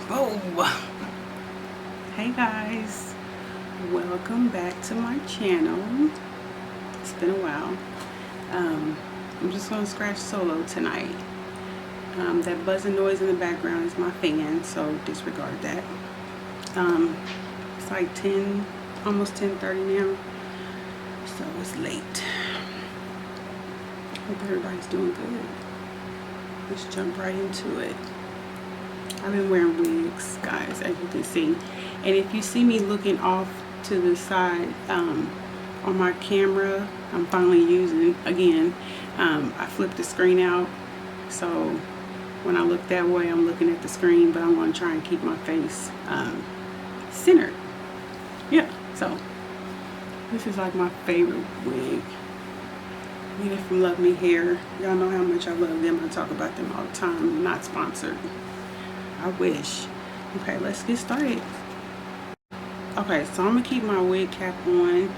Oh, hey guys, welcome back to my channel. It's been a while. I'm just gonna scratch solo tonight. That buzzing noise in the background is my fan, so disregard that. It's like 10, almost 10:30 now, so it's late. Hope everybody's doing good. Let's jump right into it. I've been wearing wigs, guys, as you can see. And if you see me looking off to the side on my camera, I'm finally using, again, I flipped the screen out. So when I look that way, I'm looking at the screen, but I'm going to try and keep my face centered. Yeah, so this is like my favorite wig. Get it from Love Me Hair. Y'all know how much I love them. I talk about them all the time. Not sponsored. I wish. Okay, let's get started. Okay, so I'm gonna keep my wig cap on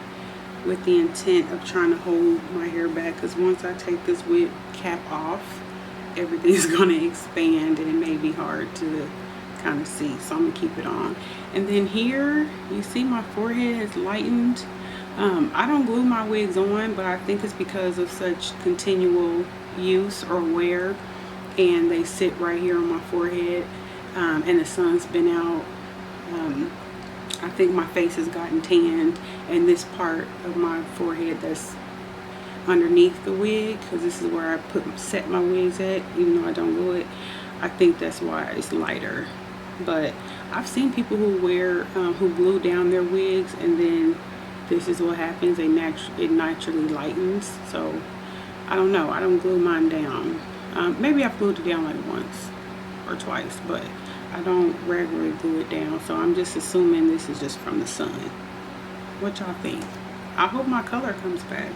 with the intent of trying to hold my hair back, because once I take this wig cap off, everything's gonna expand and it may be hard to kind of see, so I'm gonna keep it on. And then here you see my forehead has lightened. I don't glue my wigs on, but I think it's because of such continual use or wear, and they sit right here on my forehead. And the sun's been out. I think my face has gotten tanned, and this part of my forehead that's underneath the wig, because this is where I set my wigs at, even though I don't glue it, I think that's why it's lighter. But I've seen people who wear who glue down their wigs, and then this is what happens. It naturally lightens. So I don't know. I don't glue mine down. Maybe I've glued it down like once or twice, but I don't regularly glue it down, so I'm just assuming this is just from the sun. What y'all think? I hope my color comes back.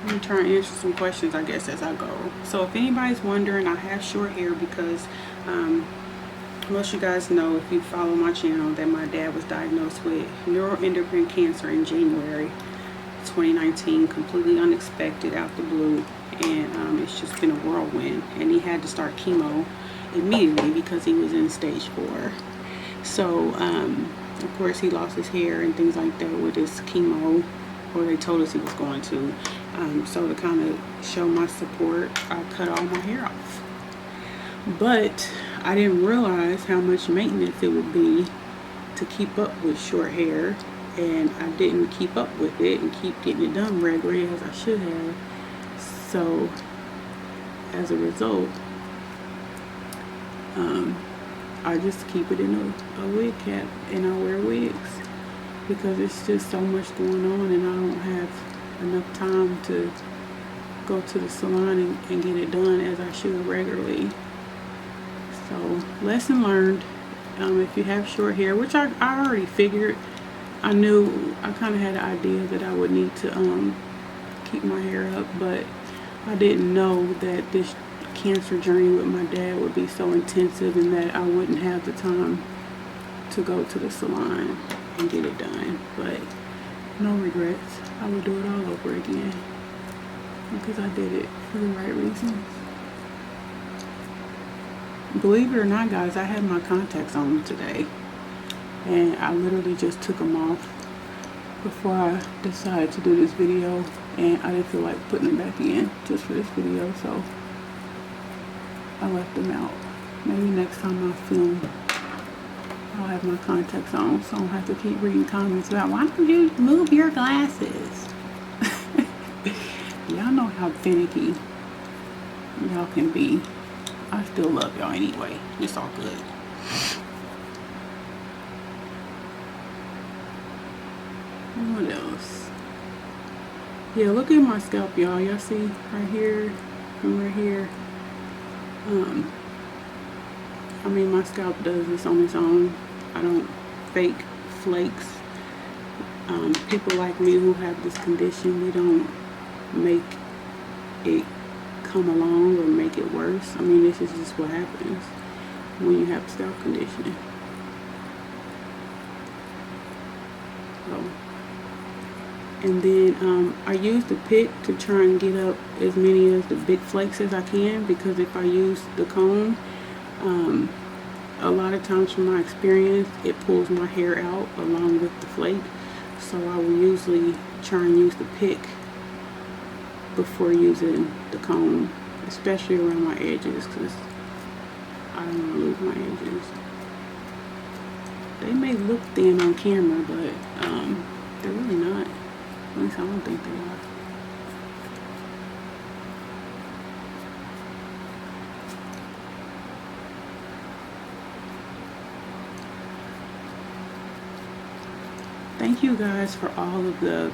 I'm gonna try and answer some questions, I guess, as I go. So if anybody's wondering, I have short hair because most of you guys know, if you follow my channel, that my dad was diagnosed with neuroendocrine cancer in January 2019, completely unexpected, out the blue. And it's just been a whirlwind, and he had to start chemo immediately because he was in stage 4. So of course he lost his hair and things like that with his chemo, or they told us he was going to. So to kind of show my support, I cut all my hair off. But I didn't realize how much maintenance it would be to keep up with short hair, and I didn't keep up with it and keep getting it done regularly as I should have. So as a result, I just keep it in a wig cap, and I wear wigs because it's just so much going on, and I don't have enough time to go to the salon and get it done as I should regularly. So lesson learned. If you have short hair, which I already figured, I knew, I kind of had an idea that I would need to keep my hair up, but I didn't know that this cancer journey with my dad would be so intensive, and that I wouldn't have the time to go to the salon and get it done. But no regrets. I would do it all over again because I did it for the right reasons. Believe it or not, guys, I had my contacts on today, and I literally just took them off before I decided to do this video, and I didn't feel like putting them back in just for this video, so I left them out. Maybe next time I film, I'll have my contacts on, so I don't have to keep reading comments about, why don't you move your glasses? Y'all know how finicky y'all can be. I still love y'all anyway. It's all good. What else? Yeah, look at my scalp, y'all. Y'all see right here and right here. I mean, my scalp does this on its own. I don't fake flakes. People like me who have this condition, we don't make it come along or make it worse. I mean, this is just what happens when you have scalp conditioning. So, and then I use the pick to try and get up as many of the big flakes as I can, because if I use the comb, a lot of times from my experience, it pulls my hair out along with the flake. So I will usually try and use the pick before using the comb, especially around my edges, because I don't want to lose my edges. They may look thin on camera, but they're really not. At least I don't think they are. Thank you guys for all of the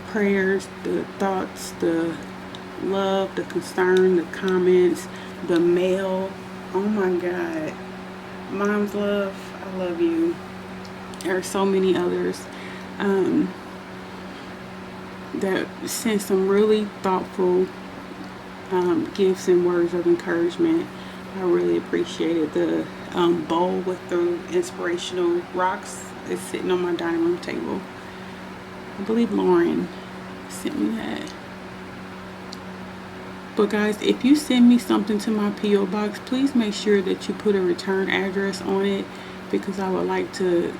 prayers, the thoughts, the love, the concern, the comments, the mail. Oh my God. Mom's love, I love you. There are so many others that sent some really thoughtful gifts and words of encouragement. I really appreciated the bowl with the inspirational rocks. It's sitting on my dining room table. I believe Lauren sent me that. But guys, if you send me something to my P.O. box, please make sure that you put a return address on it, because I would like to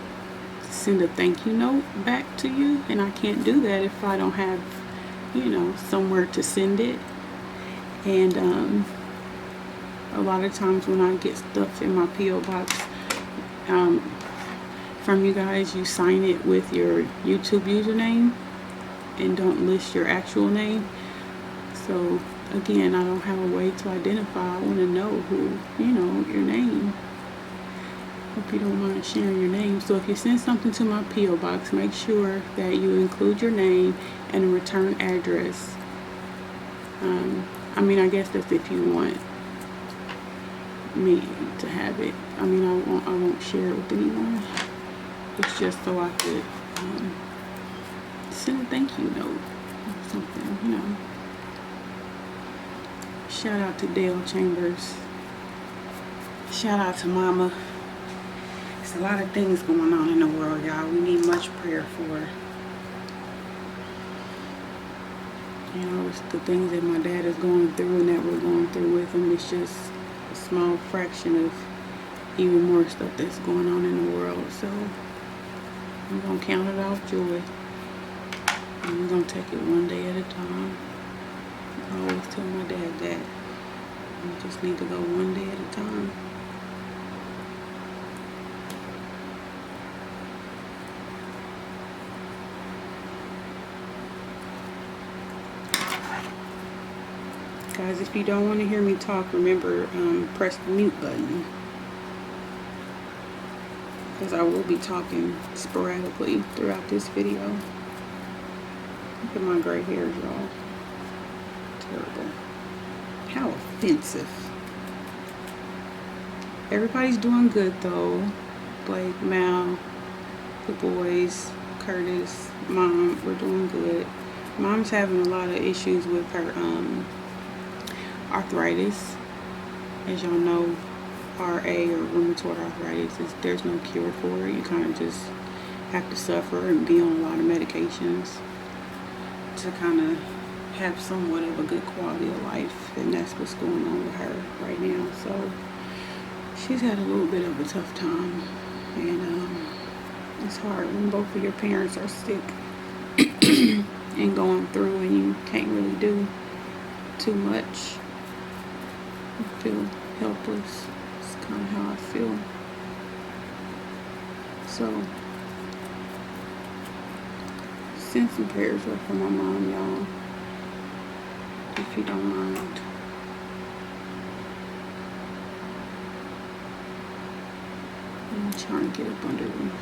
send a thank you note back to you, and I can't do that if I don't have, you know, somewhere to send it. And a lot of times when I get stuff in my P.O. box from you guys, you sign it with your YouTube username and don't list your actual name. So again, I don't have a way to identify. I want to know who, you know, your name. Hope you don't mind sharing your name. So if you send something to my P.O. box, make sure that you include your name and a return address. I mean, I guess that's if you want me to have it. I mean, I won't share it with anyone. It's just so I could send a thank you note or something, you know. Shout out to Dale Chambers. Shout out to Mama. There's a lot of things going on in the world, y'all. We need much prayer for. You know, it's the things that my dad is going through and that we're going through with him. It's just a small fraction of even more stuff that's going on in the world. So I'm going to count it all joy. And we're going to take it one day at a time. I always tell my dad that we just need to go one day at a time. Guys, if you don't want to hear me talk, remember, press the mute button, because I will be talking sporadically throughout this video. Look at my gray hairs, y'all. Terrible. How offensive. Everybody's doing good though. Blake, Mal, the boys, Curtis, Mom, we're doing good. Mom's having a lot of issues with her arthritis. As y'all know, RA or rheumatoid arthritis, there's no cure for it. You kind of just have to suffer and be on a lot of medications to kind of have somewhat of a good quality of life, and that's what's going on with her right now. So she's had a little bit of a tough time, and it's hard when both of your parents are sick and going through, and you can't really do too much. You feel helpless. It's kind of how I feel. So send some prayers up for my mom, y'all, if you don't mind. I'm trying to get up under this.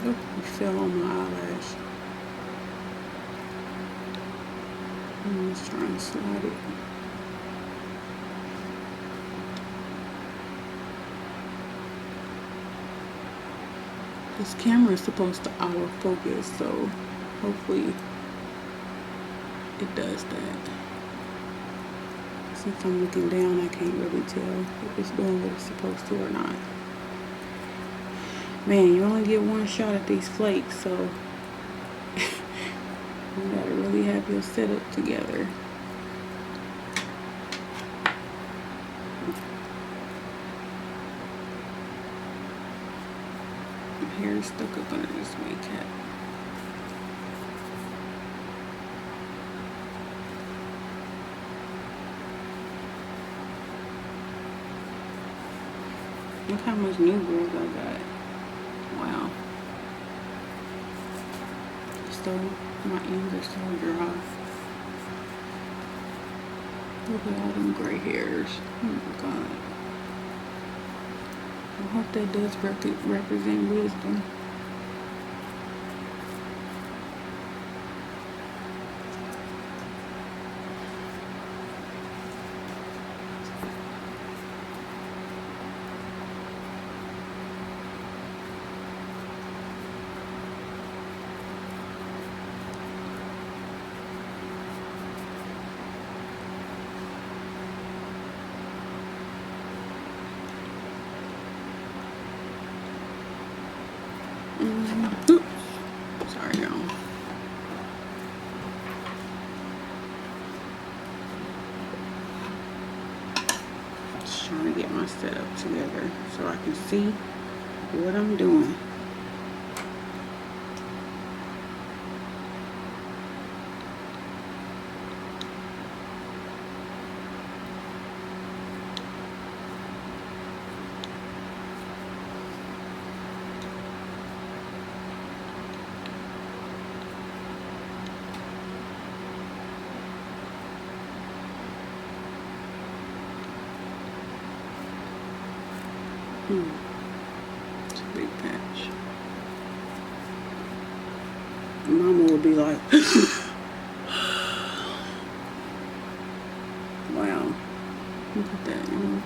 Oh, it fell on my eyelash. I'm just trying to slide it. This camera is supposed to autofocus, so hopefully it does that. Since I'm looking down, I can't really tell if it's doing what it's supposed to or not. Man, you only get one shot at these flakes, so You gotta really have your setup together. My hair is stuck up under this wig cap. Look how much new growth I got. Wow. So my ends are so dry. Look at all them gray hairs. Oh my God. I hope that does represent wisdom. Oops. Sorry, y'all. Just trying to get my setup together so I can see what I'm doing. It's a big patch. Mama would be like, wow, look at that, you know.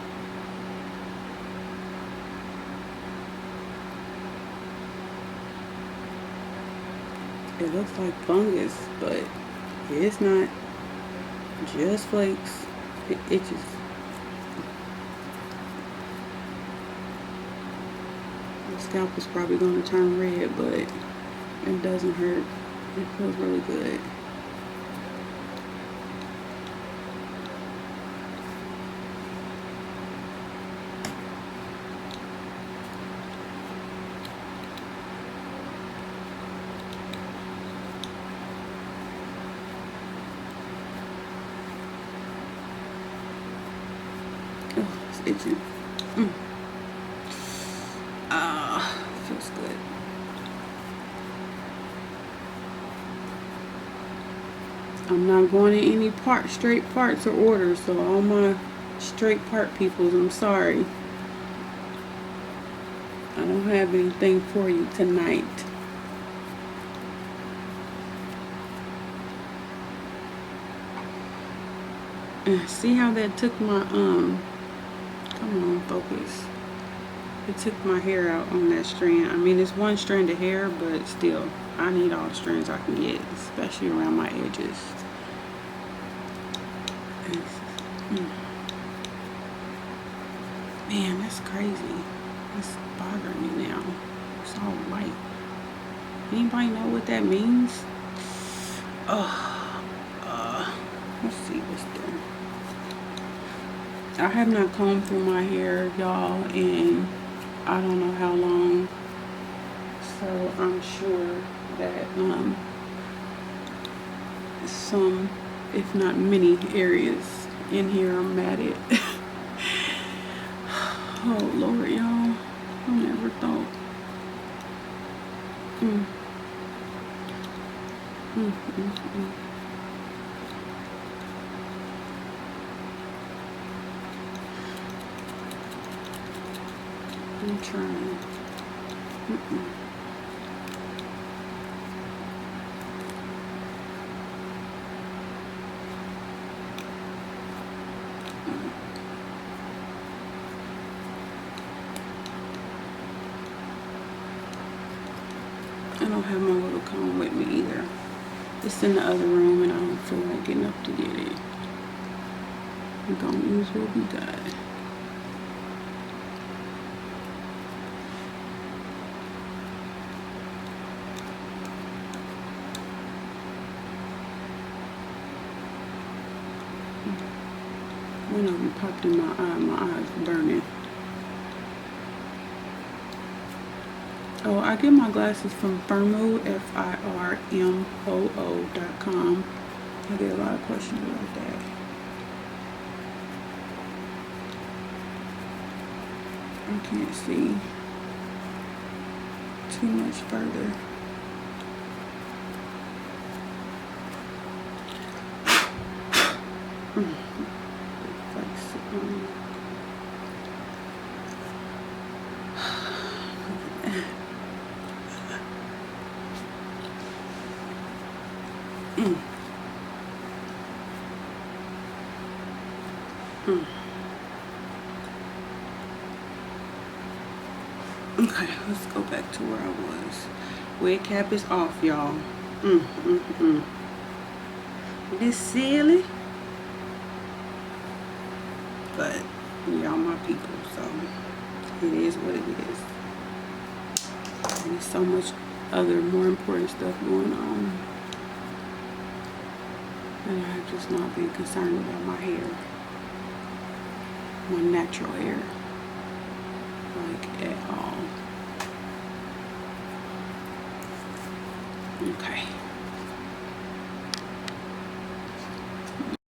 It looks like fungus, but it's not. Just flakes. It itches. The scalp is probably going to turn red, but it doesn't hurt. It feels really good. Oh, it's itching. Feels good. I'm not going in any straight parts or orders, so all my straight part peoples, I'm sorry. I don't have anything for you tonight. See how that took my come on, focus. It took my hair out on that strand. I mean, it's one strand of hair, but still, I need all the strands I can get, especially around my edges. Man, that's crazy. It's bothering me now. It's all white. Anybody know what that means? Let's see what's there. I have not combed through my hair, y'all, in I don't know how long. So I'm sure that some, if not many, areas in here are matted. Oh Lord, y'all, I never thought. I'm trying. I don't have my little comb with me either. It's in the other room and I don't feel like getting up to get it. We're gonna use what we got. One of them popped in my eye. My eyes burning. Oh, I get my glasses from Firmoo, FIRMOO.com. I get a lot of questions about that. I can't see too much further. Okay, let's go back to where I was. Wig cap is off, y'all. It is silly, but y'all my people, so it is what it is. And there's so much other more important stuff going on, and I've just not been concerned about my hair, my natural hair, like at all. Okay.